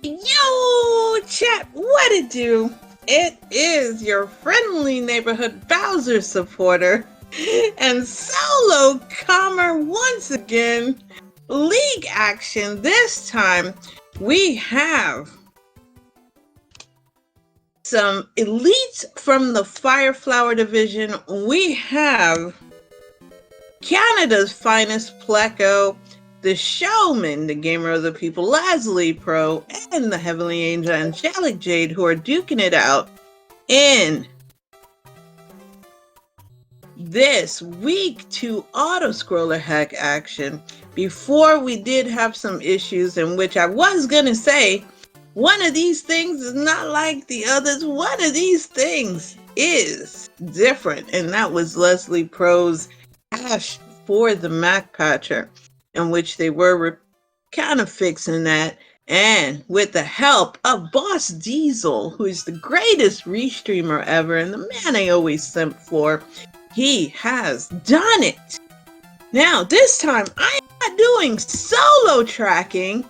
Yo, chat, what it do? It is your friendly neighborhood Bowser supporter and solo comer once again. League action. This time we have some elites from the Fireflower division. We have Canada's finest Pleco, the showman, the gamer of the people, Leslie Pro, and the heavenly angel AngelicJade, who are duking it out in this week 2 auto-scroller hack action. Before, we did have some issues in which I was gonna say one of these things is not like the others. One of these things is different, and that was Leslie Pro's hash for the Mac Patcher, in which they were kind of fixing that. And with the help of Boss Diesel, who is the greatest restreamer ever and the man I always simp for, he has done it. Now, this time, I am not doing solo tracking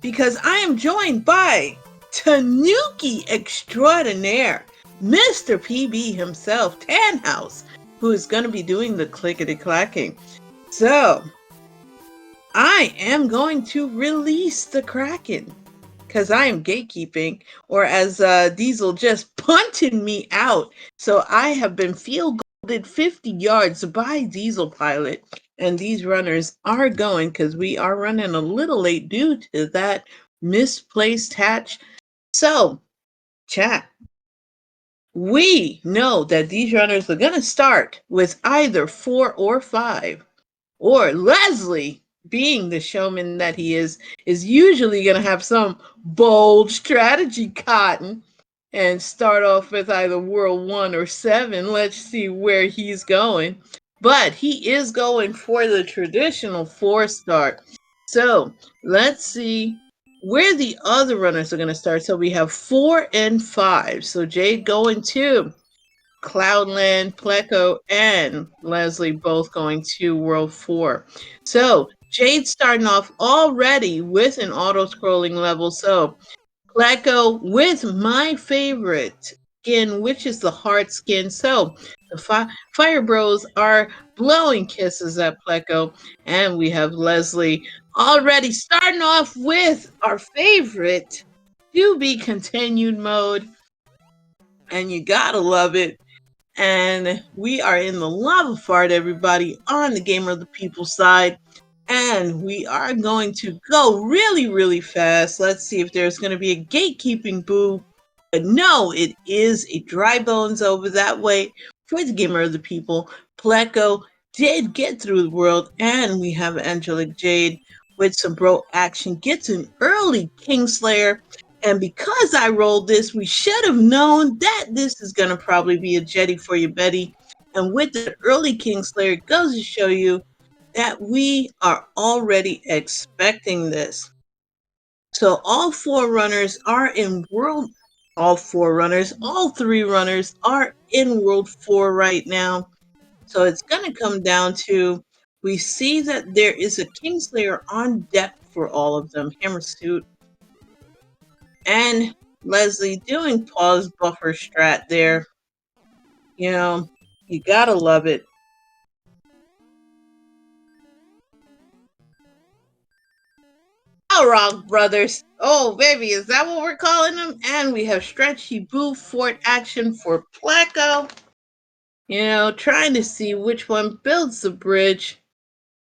because I am joined by Tanuki extraordinaire, Mr. PB himself, Tanhouse, who is going to be doing the clickety-clacking. So, I am going to release the Kraken because I am gatekeeping, or as Diesel just punted me out. So I have been field goaled 50 yards by Diesel Pilot, and these runners are going because we are running a little late due to that misplaced hatch. So, chat, we know that these runners are going to start with either 4 or 5, or Leslie, being the showman that he is usually going to have some bold strategy, Cotton, and start off with either World 1 or 7. Let's see where he's going. But he is going for the traditional 4-star. So let's see where the other runners are going to start. So we have 4 and 5. So Jade going to Cloudland, Pleco, and Leslie both going to World 4. So Jade starting off already with an auto-scrolling level. So Pleco with my favorite skin, which is the heart skin. So the Fire Bros are blowing kisses at Pleco. And we have Leslie already starting off with our favorite to be continued mode. And you gotta love it. And we are in the lava fart, everybody, on the Gamer of the People side. And we are going to go really, really fast. Let's see if there's going to be a gatekeeping boo. But no, it is a dry bones over that way for the Gamer of the People. Pleco did get through the world, and we have AngelicJade with some bro action. Gets an early Kingslayer. And because I rolled this, we should have known that this is going to probably be a jetty for you, Betty. And with the early Kingslayer, it goes to show you that we are already expecting this. So all 4 runners are in World... All 3 runners are in World 4 right now. So it's going to come down to, we see that there is a Kingslayer on deck for all of them. Hammersuit. And Leslie doing pause buffer strat there. You know, you gotta love it. Rock Brothers. Oh, baby, is that what we're calling them? And we have Stretchy Boo Fort action for Pleco. You know, trying to see which one builds the bridge.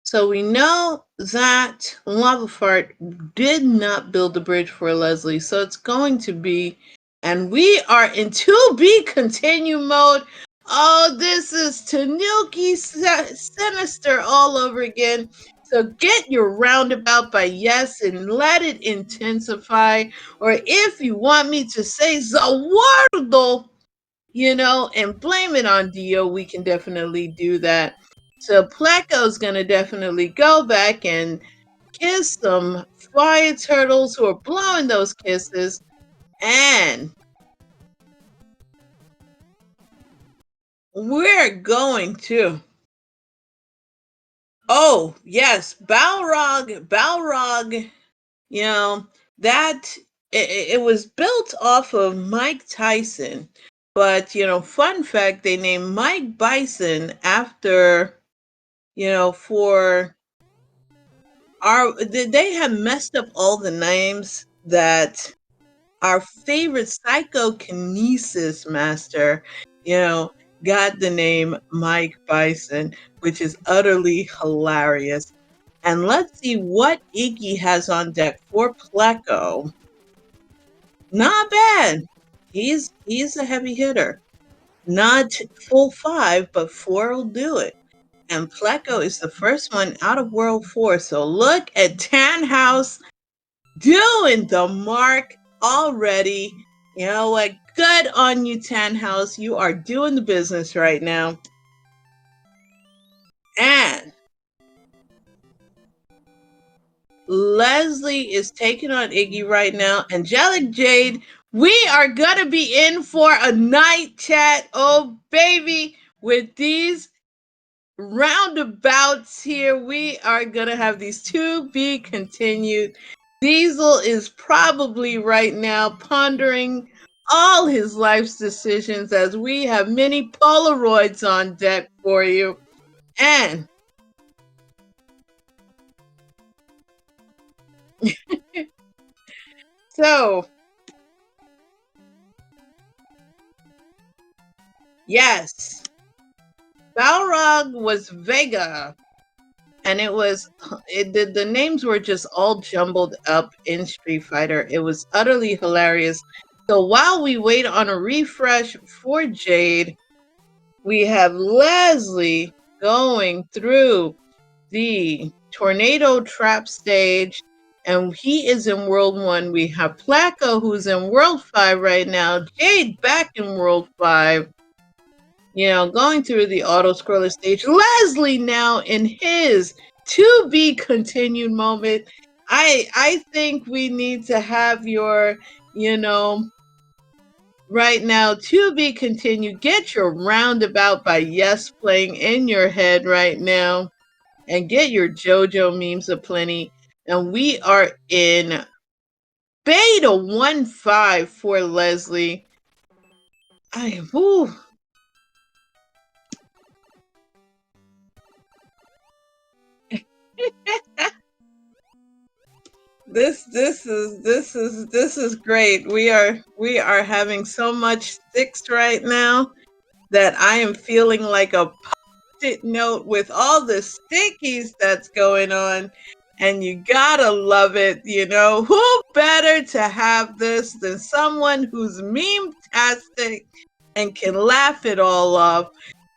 So we know that Lava Fart did not build the bridge for Leslie. So it's going to be... And we are in 2B continue mode. Oh, this is Tanuki Sinister all over again. So get your roundabout by yes and let it intensify. Or if you want me to say Zawardo, you know, and blame it on Dio, we can definitely do that. So Pleco's going to definitely go back and kiss some fire turtles who are blowing those kisses. And we're going to... Oh, yes, Balrog, you know, that it was built off of Mike Tyson, but fun fact, they named Mike Bison after for they have messed up all the names that our favorite psychokinesis master, you know, got the name Mike Bison, which is utterly hilarious. And let's see what Iggy has on deck for Pleco. Not bad. He's a heavy hitter. Not full 5, but 4 will do it. And Pleco is the first one out of World 4. So look at Tannhaus doing the mark already. You know what? Good on you, Tannhaus. You are doing the business right now. And Leslie is taking on Iggy right now. AngelicJade, we are going to be in for a night chat. Oh, baby, with these roundabouts here, we are going to have these to be continued. Diesel is probably right now pondering all his life's decisions as we have many Polaroids on deck for you. And so, yes, Balrog was Vega. And the names were just all jumbled up in Street Fighter. It was utterly hilarious. So while we wait on a refresh for Jade, we have Leslie going through the tornado trap stage, and he is in World 1. We have Pleco, who's in World 5 right now. Jade back in World 5. Going through the auto-scroller stage. Leslie now in his to be continued moment. I think we need to have your, right now, to be continued. Get your roundabout by Yes playing in your head right now. And get your JoJo memes aplenty. And we are in beta 1.5 for Leslie. This is great. We are having so much sticks right now that I am feeling like a post-it note with all the stickies that's going on. And you gotta love it, Who better to have this than someone who's meme-tastic and can laugh it all off?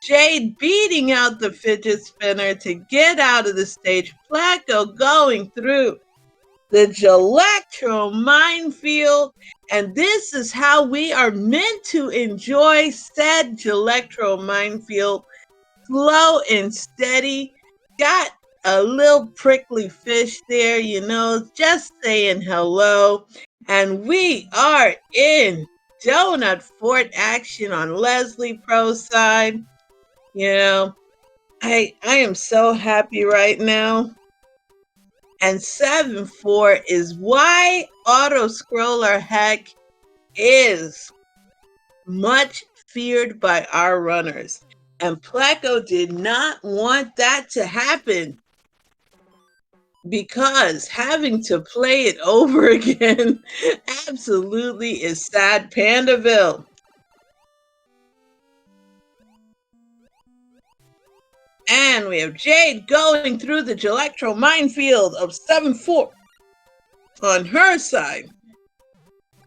Jade beating out the fidget spinner to get out of the stage. Pleco going through the Gelectro minefield. And this is how we are meant to enjoy said Gelectro minefield. Slow and steady. Got a little prickly fish there, just saying hello. And we are in Donut Fort action on Leslie Pro's side. I am so happy right now. And 7-4 is why auto-scroller heck is much feared by our runners. And Pleco did not want that to happen, because having to play it over again absolutely is sad Pandaville. And we have Jade going through the Gelectro minefield of 7-4 on her side.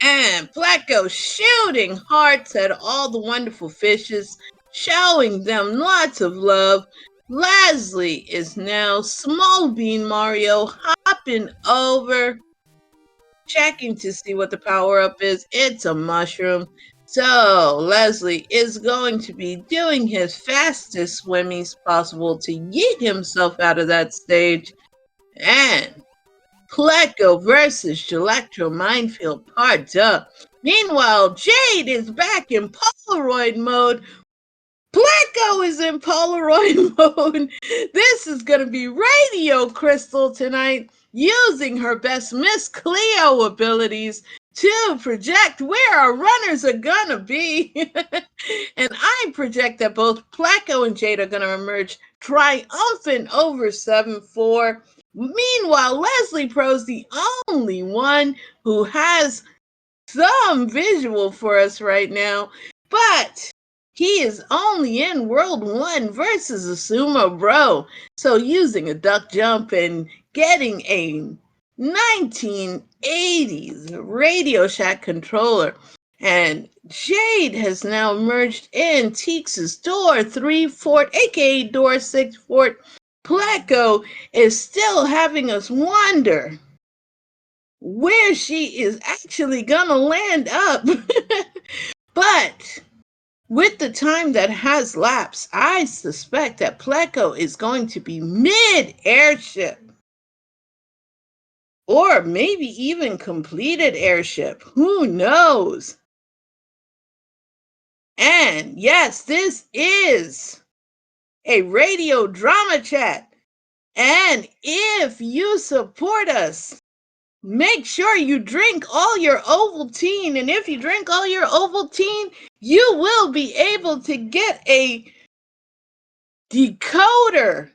And Pleco shooting hearts at all the wonderful fishes, showing them lots of love. Leslie is now Small Bean Mario hopping over, checking to see what the power-up is. It's a mushroom. So Leslie is going to be doing his fastest swimmies possible to yeet himself out of that stage. And Pleco versus Gelectro Minefield Part 2. Meanwhile, Jade is back in Polaroid mode. Pleco is in Polaroid mode. This is going to be Radio Crystal tonight, using her best Miss Cleo abilities to project where our runners are gonna be. And I project that both Pleco and Jade are gonna emerge triumphant over 7-4. Meanwhile, Leslie Pro's the only one who has some visual for us right now, but he is only in World 1 versus a Sumo Bro. So using a duck jump and getting a 1980s Radio Shack controller. And Jade has now merged in Teaks' Door 3 Fort, aka Door 6 Fort. Pleco is still having us wonder where she is actually gonna land up. But with the time that has lapsed, I suspect that Pleco is going to be mid-airship. Or maybe even completed airship. Who knows? And yes, this is a radio drama chat. And if you support us, make sure you drink all your Ovaltine. And if you drink all your Ovaltine, you will be able to get a decoder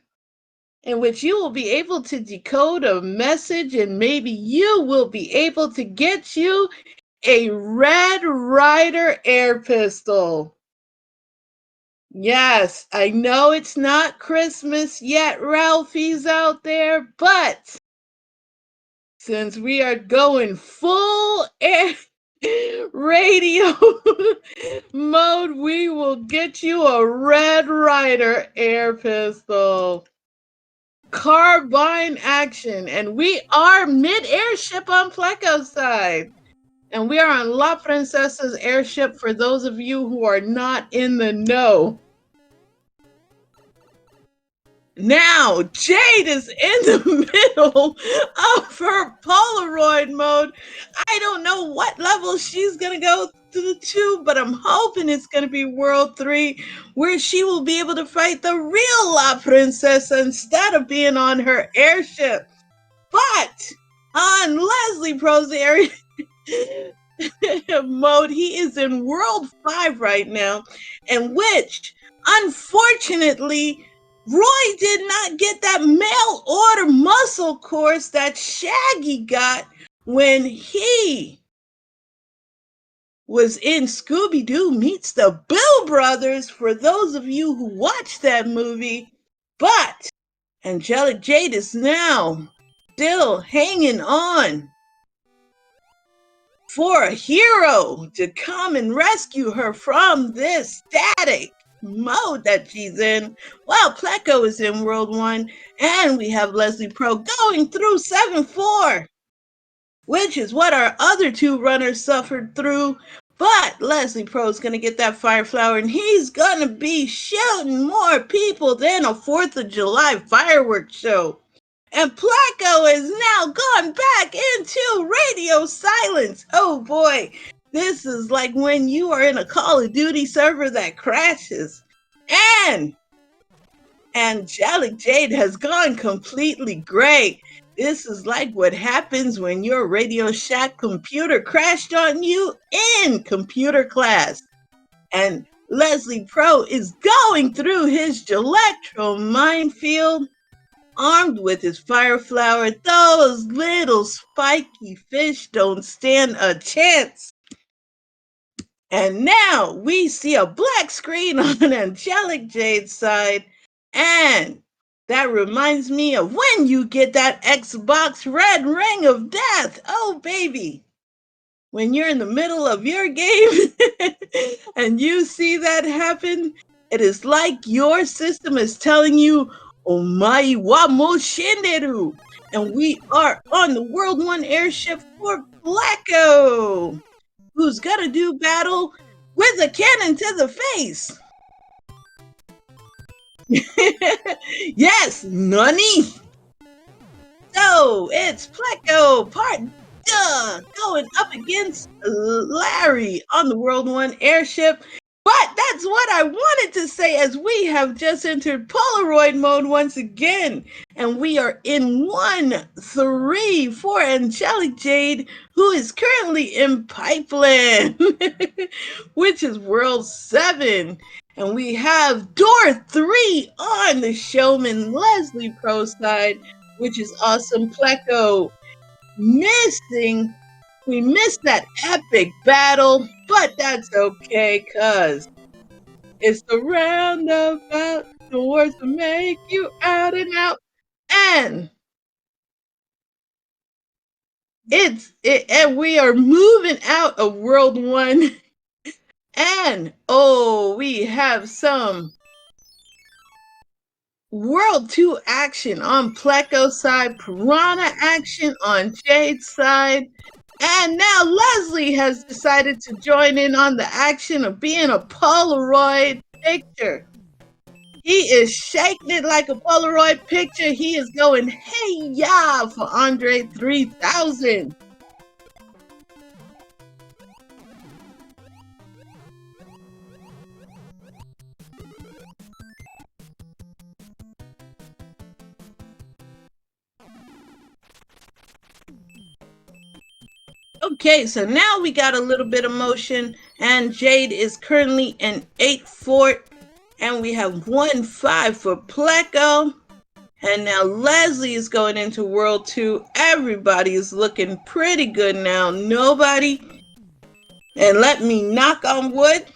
in which you will be able to decode a message, and maybe you will be able to get you a Red Ryder air pistol. Yes, I know it's not Christmas yet, Ralphie's out there, but since we are going full air radio mode, we will get you a Red Ryder air pistol. Carbine action, and we are mid-airship on Pleco's side. And we are on La Princesa's airship for those of you who are not in the know. Now, Jade is in the middle of her Polaroid mode. I don't know what level she's going to go to, but I'm hoping it's going to be World 3, where she will be able to fight the real La Princesa instead of being on her airship. But on Leslie Pro's area mode, he is in World 5 right now, in which, unfortunately, Roy did not get that mail order muscle course that Shaggy got when he was in Scooby-Doo Meets the Bill Brothers, for those of you who watched that movie. But AngelicJade is now still hanging on for a hero to come and rescue her from this static mode that she's in, while Pleco is in World 1, and we have Leslie Pro going through 7-4, which is what our other two runners suffered through. But Leslie Pro is going to get that fire flower, and he's going to be shooting more people than a 4th of July fireworks show. And Pleco is now gone back into radio silence. Oh boy. This is like when you are in a Call of Duty server that crashes. And AngelicJade has gone completely gray. This is like what happens when your Radio Shack computer crashed on you in computer class. And Leslie Pro is going through his Electro minefield, armed with his fire flower. Those little spiky fish don't stand a chance. And now we see a black screen on AngelicJade's side. And that reminds me of when you get that Xbox Red Ring of Death. Oh, baby. When you're in the middle of your game and you see that happen, it is like your system is telling you, Omae wa mo shinderu. And we are on the World 1 airship for Pleco, who's gonna do battle with a cannon to the face. Yes, nani. So it's Pleco part going up against Larry on the World 1 airship. But that that's what I wanted to say, as we have just entered Polaroid mode once again. And we are in 1-3 for AngelicJade, who is currently in Pipeline, which is World 7. And we have Door 3 on the Showman Leslie Pro side, which is Awesome Pleco. We missed that epic battle, but that's okay, cuz it's the roundabout, the words to make you out and out. And and we are moving out of World 1. And oh, we have some World 2 action on Pleco's side, Piranha action on Jade's side. And now Leslie has decided to join in on the action of being a Polaroid picture. He is shaking it like a Polaroid picture. He is going, hey, yeah, for Andre 3000. Okay, so now we got a little bit of motion, and Jade is currently in 8-4, and we have 1-5 for Pleco. And now Leslie is going into World 2. Everybody is looking pretty good now. Nobody, and let me knock on wood.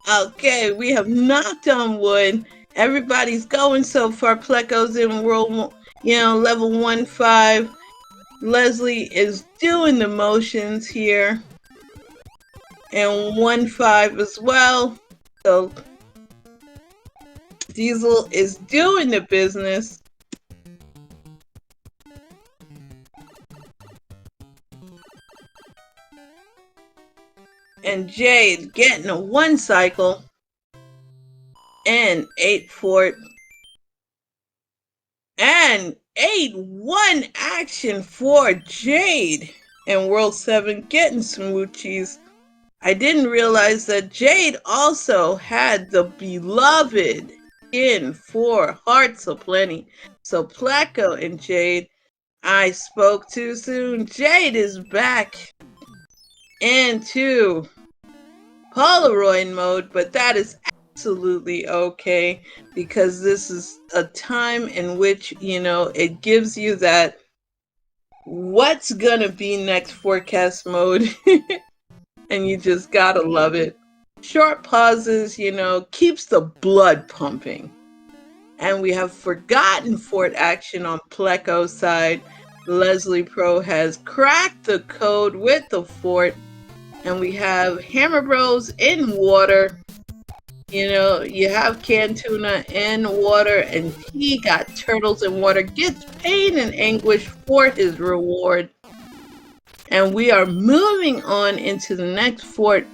Okay, we have knocked on wood. Everybody's going so far. Pleco's in World, level 1-5. Leslie is doing the motions here, and 1-5 as well. So Diesel is doing the business. And Jade getting a 1 cycle and 8-4. And 8-1 action for Jade in World 7, getting smoochies. I didn't realize that Jade also had the beloved in for Hearts Aplenty. So Pleco and Jade, I spoke too soon. Jade is back into Polaroid mode, but that is absolutely okay, because this is a time in which, it gives you that what's gonna be next forecast mode. And you just gotta love it. Short pauses, keeps the blood pumping. And we have Forgotten Fort action on Pleco's side. Leslie Pro has cracked the code with the fort. And we have Hammer Bros in water. You have canned tuna in water, and he got turtles in water. Gets pain and anguish for his reward. And we are moving on into the next fort,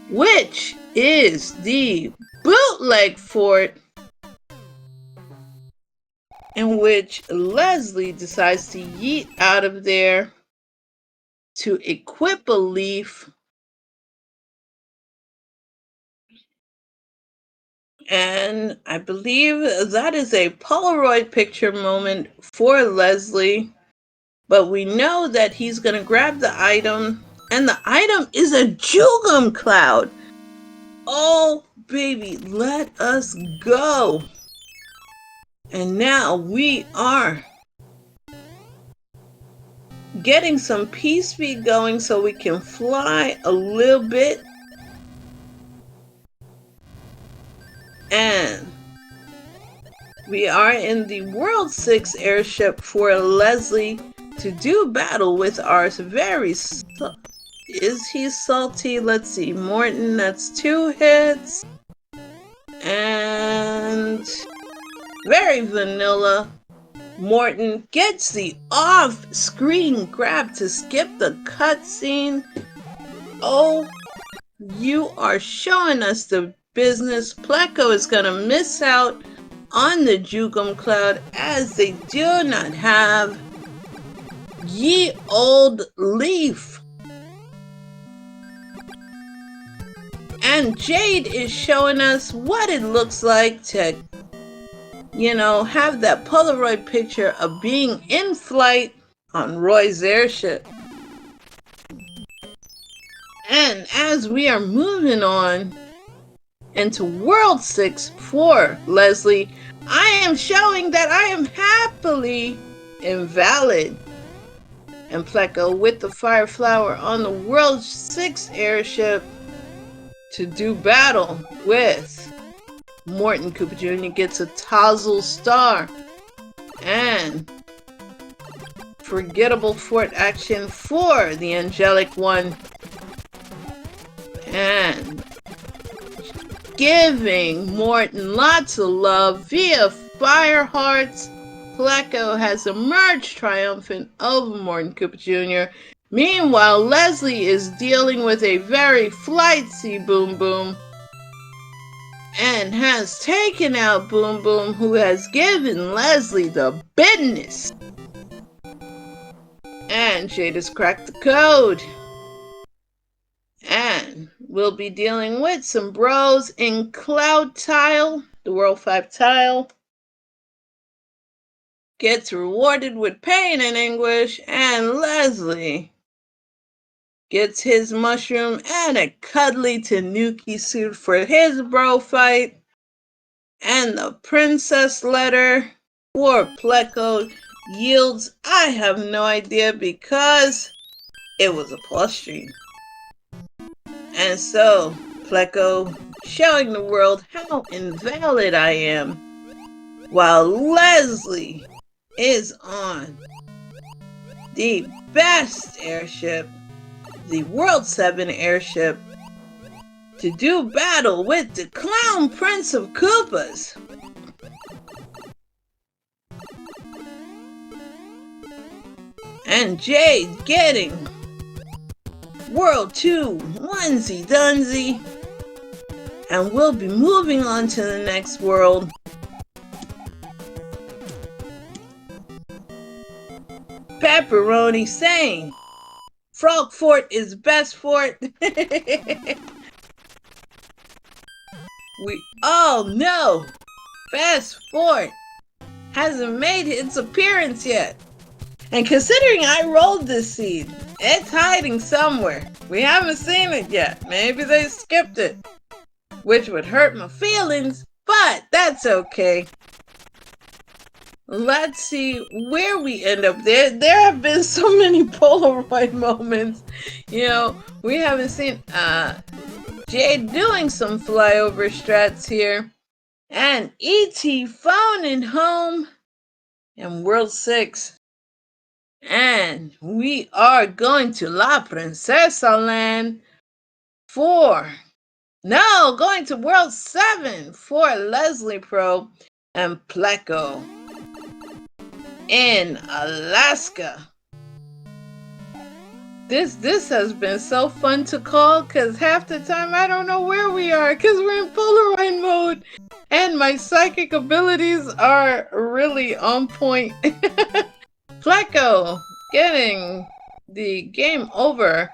which is the bootleg fort, in which Leslie decides to yeet out of there to equip a leaf. And I believe that is a Polaroid picture moment for Leslie. But we know that he's going to grab the item. And the item is a Jugum Cloud. Oh, baby, let us go. And now we are getting some P-Speed going so we can fly a little bit. And we are in the World 6 airship for Leslie to do battle with our very... Is he salty? Let's see. Morton, that's 2 hits. And very vanilla. Morton gets the off-screen grab to skip the cutscene. Oh, you are showing us the business. Pleco is going to miss out on the Jugum Cloud, as they do not have Ye Old Leaf. And Jade is showing us what it looks like to, you know, have that Polaroid picture of being in flight on Roy's airship. And as we are moving on into World 6 for Leslie, I am showing that I am happily invalid. And Pleco with the Fire Flower on the World 6 airship to do battle with Morton Cooper Jr. gets a Tazzle Star and forgettable fort action for the Angelic one. And giving Morton lots of love via Fire Hearts. Pleco has emerged triumphant over Morton Cooper Jr. Meanwhile, Leslie is dealing with a very flightsy Boom Boom and has taken out Boom Boom, who has given Leslie the business. And Jade has cracked the code. And we'll be dealing with some bros in Cloud Tile, the World 5 tile. Gets rewarded with pain and anguish, and Leslie gets his mushroom and a cuddly Tanuki suit for his bro fight. And the princess letter for Pleco yields, I have no idea, because it was a plus stream. And so, Pleco showing the world how invalid I am, while Leslie is on the best airship, the World 7 airship, to do battle with the Clown Prince of Koopas. And Jade getting World 2 onesie dunsy. And we'll be moving on to the next world. Pepperoni saying Frog Fort is best fort. We all know Best Fort hasn't made its appearance yet. And considering I rolled this seed, it's hiding somewhere. We haven't seen it yet. Maybe they skipped it, which would hurt my feelings, but that's okay. Let's see where we end up. There have been so many Polaroid moments. You know, we haven't seen Jade doing some flyover strats here. And E.T. phoning home in World 6. And we are going to La Princesa Land going to World 7 for Leslie Pro and Pleco in Alaska. This has been so fun to call, because half the time I don't know where we are, because we're in Polaroid mode and my psychic abilities are really on point. Pleco getting the game over,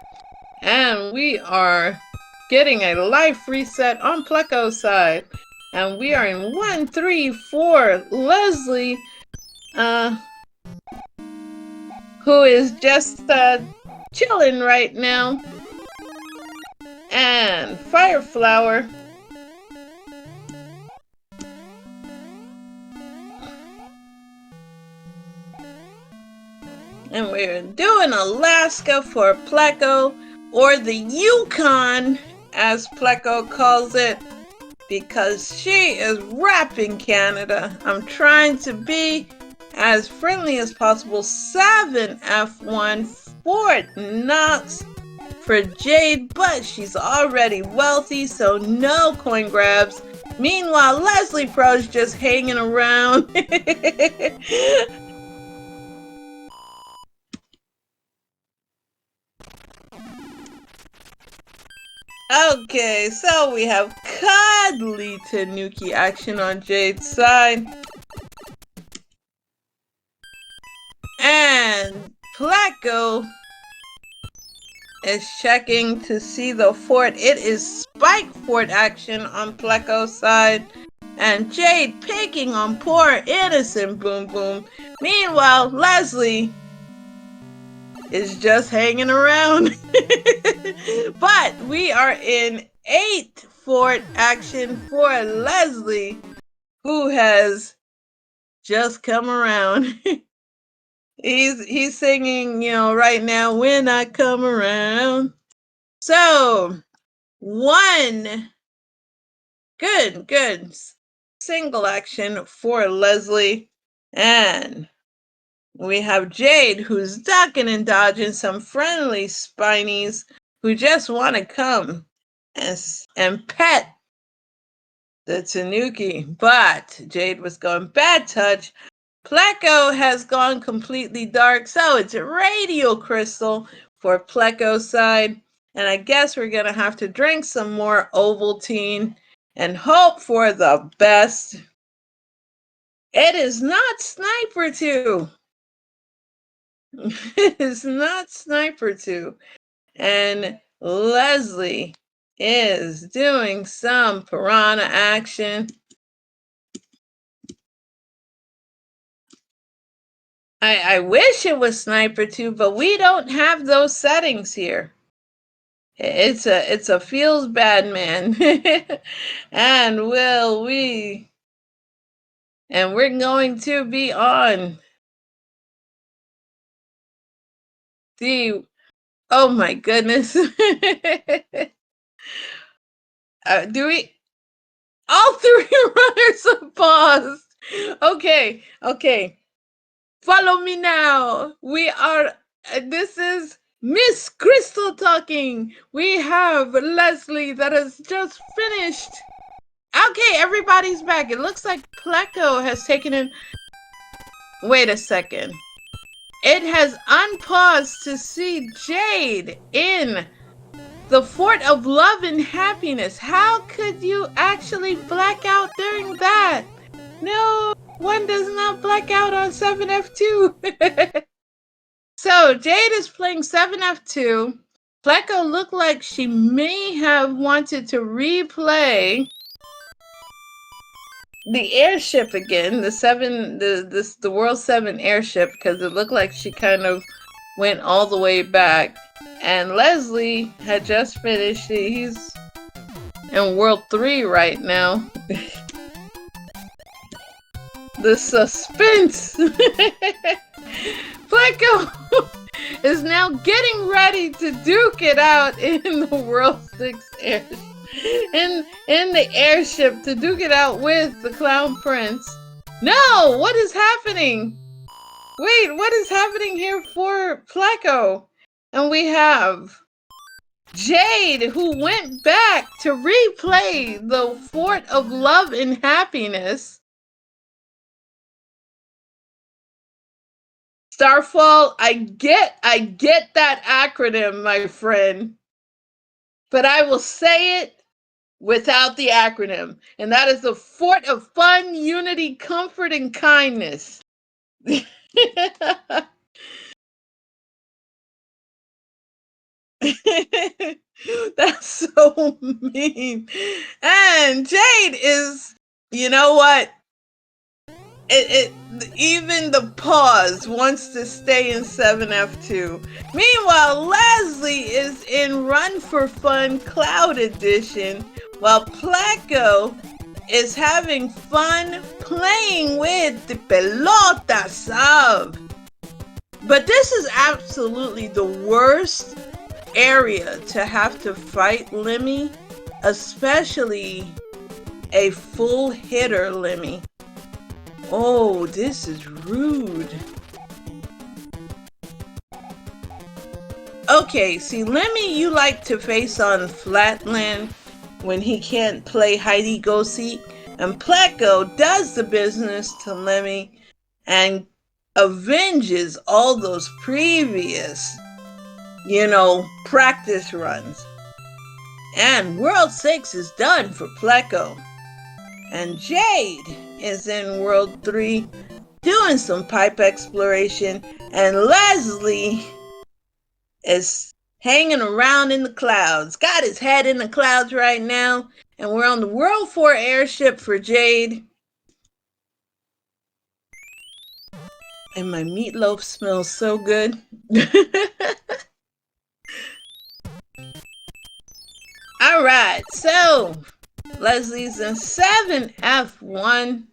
and we are getting a life reset on Pleco's side, and we are in 1-3-4. Leslie, who is just chilling right now, and Fire Flower and we're doing Alaska for Pleco, or the Yukon as Pleco calls it, because she is rapping Canada. I'm trying to be as friendly as possible. 7F1 Fort Knox for Jade, but she's already wealthy, so no coin grabs. Meanwhile, Leslie Pro's just hanging around. Okay, so we have cuddly Tanuki action on Jade's side. And Pleco is checking to see the fort. It is Spike Fort action on Pleco's side. And Jade picking on poor innocent Boom Boom. Meanwhile, Leslie is just hanging around. But we are in 8 fort action for Leslie, who has just come around. He's singing, you know, right now, when I come around. So, one good single action for Leslie. And we have Jade, who's ducking and dodging some friendly spinies who just want to come and pet the Tanuki. But Jade was going bad touch. Pleco has gone completely dark, so it's a radio crystal for Pleco's side. And I guess we're going to have to drink some more Ovaltine and hope for the best. It is not Sniper 2. It is not Sniper 2. And Leslie is doing some piranha action. I wish it was Sniper 2, but we don't have those settings here. It's a feels bad man. And we're going to be on the, oh my goodness. Do we, all 3 runners have paused. Okay. Follow me now. We are, this is Miss Crystal talking. We have Leslie that has just finished. Okay, everybody's back. It looks like Pleco has taken in. Wait a second. It has unpaused to see Jade in the Fort of Love and Happiness. How could you actually black out during that? No, one does not black out on 7F2. So Jade is playing 7F2. Pleco looked like she may have wanted to replay the airship again, the World 7 airship, because it looked like she kind of went all the way back. And Leslie had just finished. He's in World 3 right now. The suspense. Pleco is now getting ready to duke it out in the World 6 airship. In the airship to duke it out with the Clown Prince. No! What is happening? Wait, what is happening here for Pleco? And we have Jade, who went back to replay the Fort of Love and Happiness. Starfall, I get that acronym, my friend. But I will say it without the acronym. And that is the Fort of Fun, Unity, Comfort, and Kindness. That's so mean. And Jade is, you know what? Even the pause wants to stay in 7F2. Meanwhile, Leslie is in Run for Fun Cloud Edition, while Pleco is having fun playing with the pelota sub. But this is absolutely the worst area to have to fight Lemmy, especially a full hitter Lemmy. Oh, this is rude. Okay, see, Lemmy, you like to face on Flatland when he can't play hide-go-seek, and Pleco does the business to Lemmy and avenges all those previous, practice runs. And World 6 is done for Pleco. And Jade is in World 3 doing some pipe exploration, and Leslie is hanging around in the clouds. Got his head in the clouds right now. And we're on the World 4 airship for Jade. And my meatloaf smells so good. All right, so Leslie's in 7F1.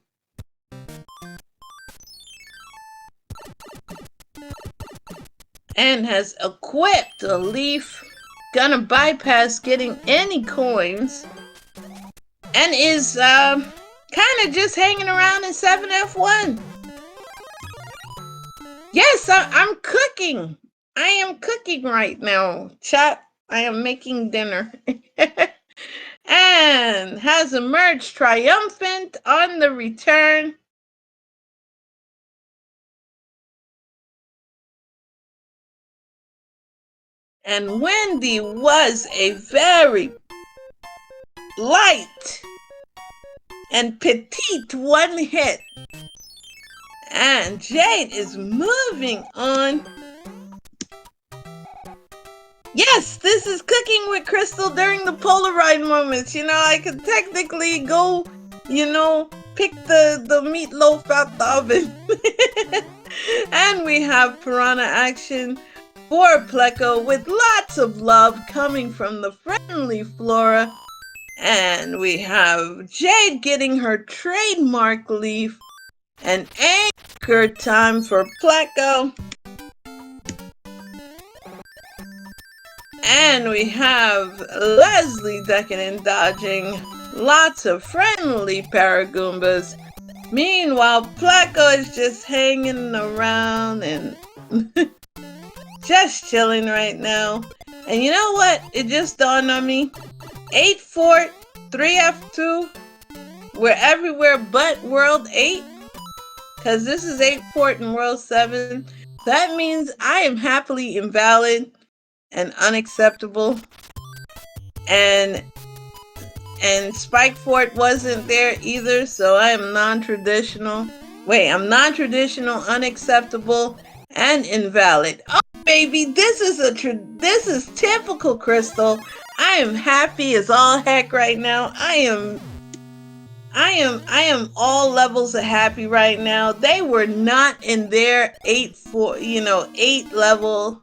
And has equipped a leaf. Gonna bypass getting any coins. And is kind of just hanging around in 7F1. Yes, I'm cooking. I am cooking right now. Chat, I am making dinner. And has emerged triumphant on the return. And Wendy was a very light and petite one hit. And Jade is moving on. Yes, this is cooking with Crystal during the Polaroid moments. You know, I could technically go, pick the meatloaf out the oven. And we have piranha action for Pleco with lots of love coming from the friendly Flora. And we have Jade getting her trademark leaf. And anchor time for Pleco. And we have Leslie ducking and dodging. Lots of friendly Paragoombas. Meanwhile, Pleco is just hanging around and just chilling right now. And you know what? It just dawned on me. 8 Fort, 3F2. We're everywhere but World 8. Because this is 8 Fort and World 7. That means I am happily invalid and unacceptable. And Spike Fort wasn't there either, so I am non-traditional. Wait, I'm non-traditional, unacceptable, and invalid. Oh baby, this is typical Crystal. I am happy as all heck right now. I am all levels of happy right now. They were not in their 8 level.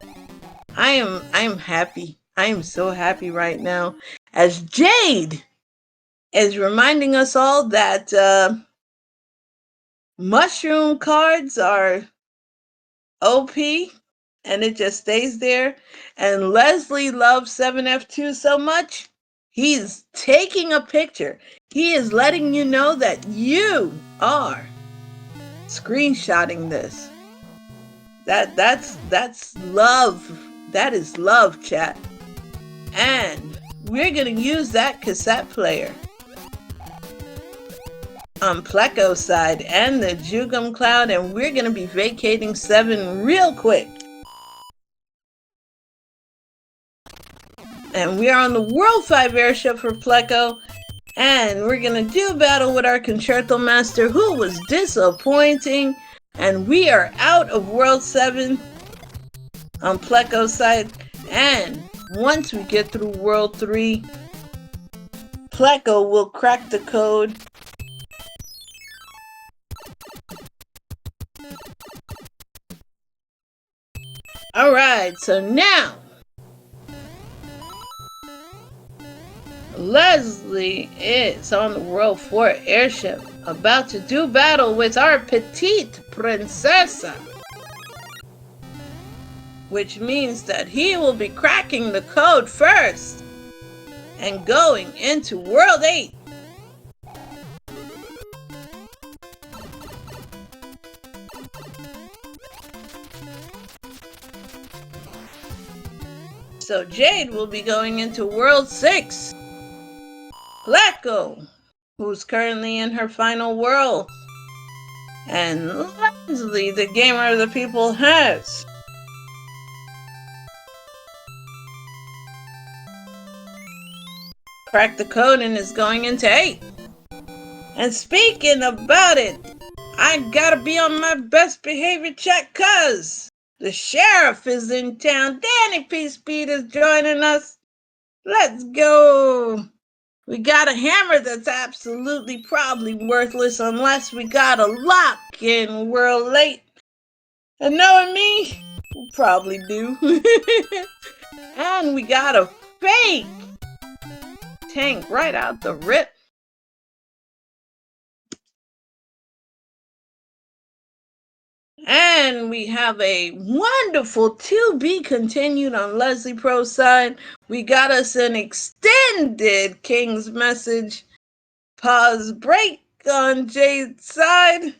I am happy. I am so happy right now. As Jade is reminding us all that mushroom cards are OP and it just stays there. And Leslie loves 7F2 so much, he's taking a picture. He is letting you know that you are screenshotting this. That's love. That is love, chat. And we're going to use that cassette player on Pleco's side and the Jugum Cloud, and we're going to be vacating 7 real quick. And we are on the World 5 airship for Pleco, and we're going to do battle with our Concerto Master, who was disappointing, and we are out of World 7 on Pleco's side. And once we get through World 3, Pleco will crack the code. Alright, so now Leslie is on the World 4 airship, about to do battle with our petite princessa, which means that he will be cracking the code first and going into World 8. So Jade will be going into World 6. Pleco, who's currently in her final world. And Leslie, the gamer of the people, has cracked the code and is going into 8. And speaking about it, I gotta be on my best behavior, chat, cuz The sheriff is in town. Danny P. Speed is joining us. Let's go. We got a hammer that's absolutely probably worthless unless we got a lock and we're late. And knowing me, we probably do. And we got a fake tank right out the rip. And we have a wonderful to be continued on Leslie Pro's side. We got us an extended King's Message pause break on Jade's side.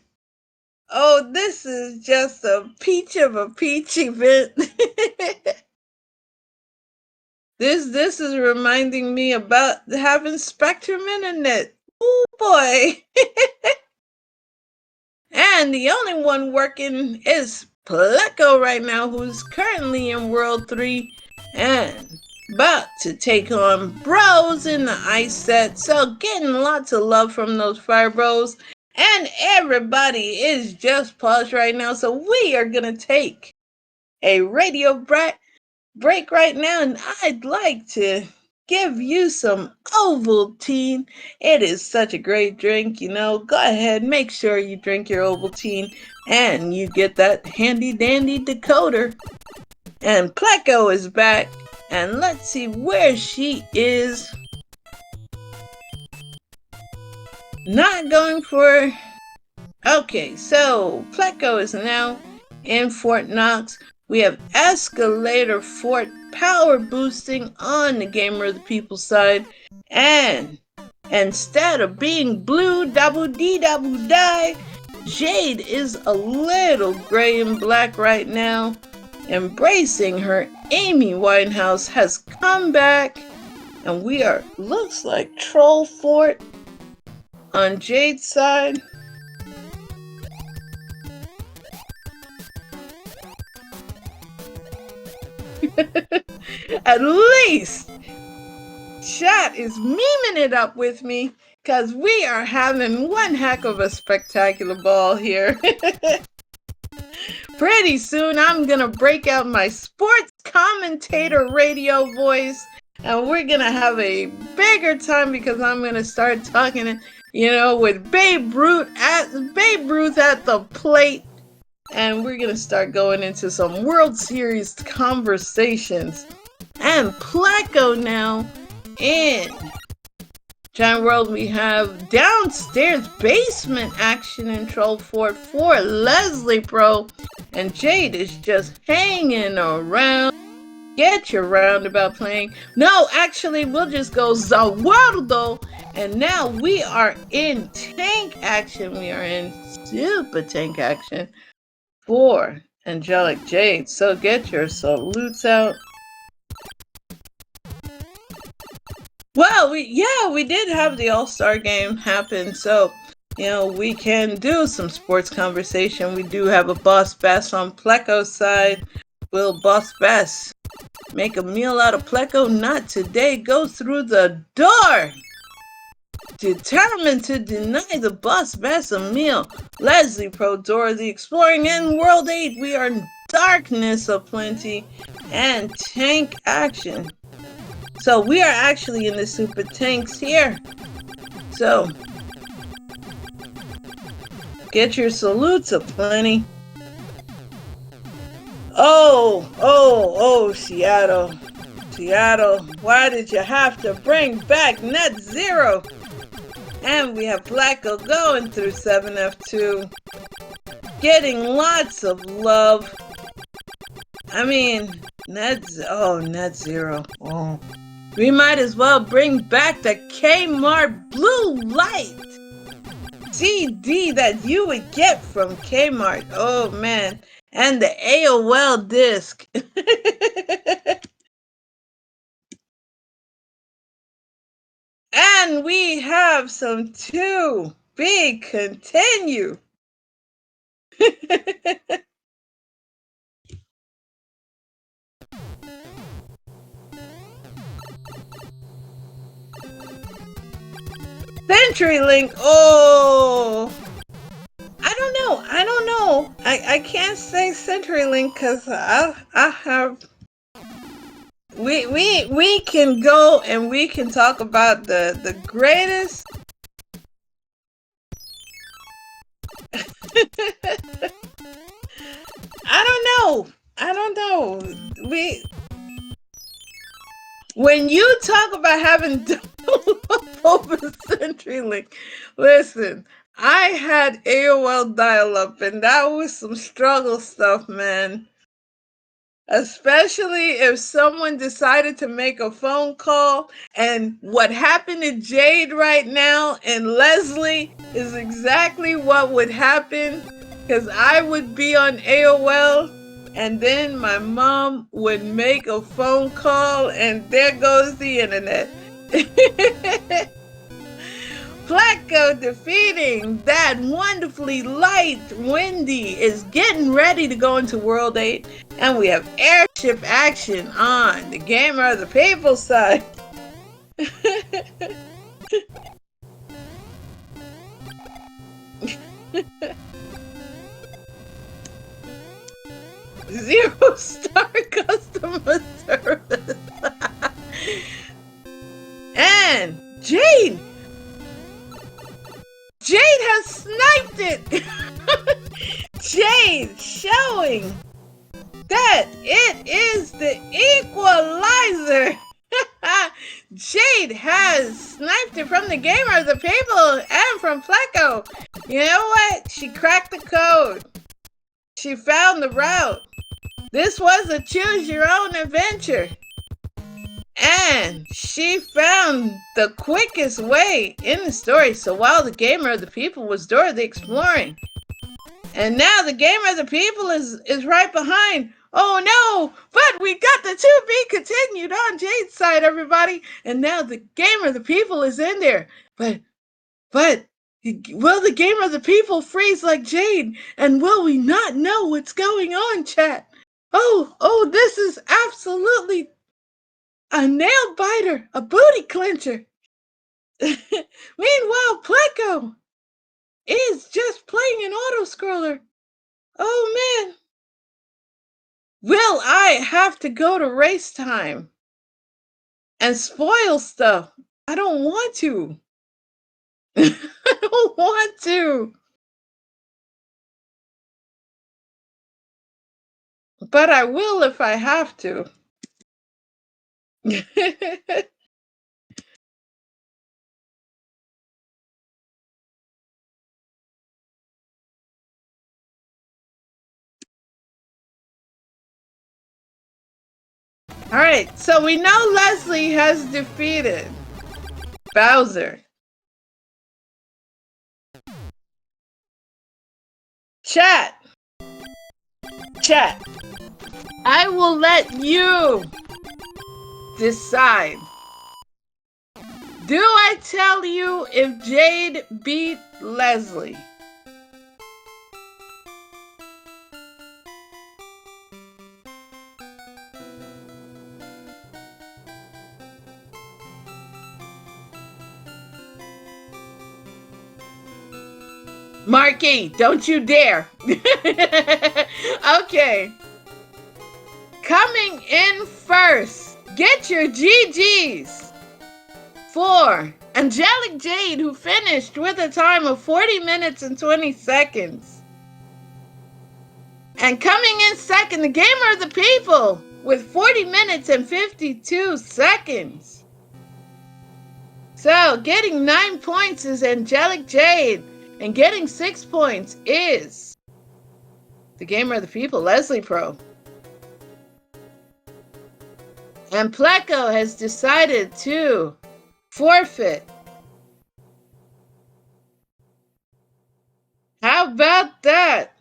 Oh, this is just a peach of a peach event. This is reminding me about having Spectrum Internet. Oh boy. And the only one working is Pleco right now, who's currently in World 3 and about to take on Bros in the ice set. So getting lots of love from those Fire Bros. And everybody is just paused right now. So we are going to take a radio break right now. And I'd like to give you some Ovaltine. It is such a great drink, you know. Go ahead, make sure you drink your Ovaltine and you get that handy dandy decoder. And Pleco is back, and let's see where she is. Not going for... Okay, so Pleco is now in Fort Knox. We have Escalator Fort power boosting on the Gamer of the People side. And instead of being blue, double D, double die, Jade is a little gray and black right now. Embracing her. Amy Winehouse has come back. And we are, looks like Troll Fort on Jade's side. At least chat is memeing it up with me because we are having one heck of a spectacular ball here. Pretty soon I'm gonna break out my sports commentator radio voice and we're gonna have a bigger time because I'm gonna start talking, you know, with Babe Ruth at the plate. And we're going to start going into some World Series conversations. And Pleco now in Giant World. We have downstairs basement action in Troll Fort for Leslie Pro. And Jade is just hanging around. Get your roundabout playing. No, actually, we'll just go Zawardo. And now we are in tank action. We are in super tank action for AngelicJade. So get your salutes out. Well, we did have the All-Star game happen, so you know we can do some sports conversation. We do have a Boss Bass on Pleco's side. Will Boss Bass make a meal out of Pleco? Not today. Go through the door. Determined to deny the Boss Bass a meal. Leslie Pro, Dora the Exploring, and World 8. We are in darkness aplenty and tank action. So we are actually in the super tanks here. So get your salutes aplenty. Oh, Seattle. Seattle, why did you have to bring back Net Zero? And we have Pleco going through 7F2. Getting lots of love. I mean, Net Zero. Oh. We might as well bring back the Kmart Blue Light CD that you would get from Kmart. Oh man. And the AOL disc. And we have some to be continue. CenturyLink. Oh, I don't know. I can't say CenturyLink because I have we can go and we can talk about the greatest. I don't know. When you talk about having over CenturyLink, listen, I had AOL dial-up and that was some struggle stuff, man. Especially if someone decided to make a phone call, and what happened to Jade right now and Leslie is exactly what would happen, because I would be on AOL and then my mom would make a phone call and there goes the internet. Pleco defeating that wonderfully light Windy is getting ready to go into World 8, and we have airship action on the Gamer of the People side. Zero-star customer service. And Jade has sniped it. Jade showing that it is the equalizer. Jade has sniped it from the Gamer of the People and from Pleco. You know what? She cracked the code. She found the route. This was a choose your own adventure. And she found the quickest way in the story. So while the Gamer of the People was Dora the Exploring, and now the Gamer of the People is right behind. Oh no, but we got the to be continued on Jade's side, everybody. And now the Gamer of the People is in there. But will the Gamer of the People freeze like Jade? And will we not know what's going on, chat? Oh, this is absolutely a nail biter, a booty clincher. Meanwhile, Pleco is just playing an auto-scroller. Oh man. Will I have to go to race time and spoil stuff? I don't want to. I don't want to. But I will if I have to. All right, so we know Leslie has defeated Bowser. Chat. I will let you decide. Do I tell you if Jade beat Leslie? Marky, don't you dare. Okay. Coming in first, get your GGs for AngelicJade, who finished with a time of 40 minutes and 20 seconds. And coming in second, the Gamer of the People with 40 minutes and 52 seconds. So getting 9 points is AngelicJade, and getting 6 points is the Gamer of the People, Leslie Pro. And Pleco has decided to forfeit. How about that?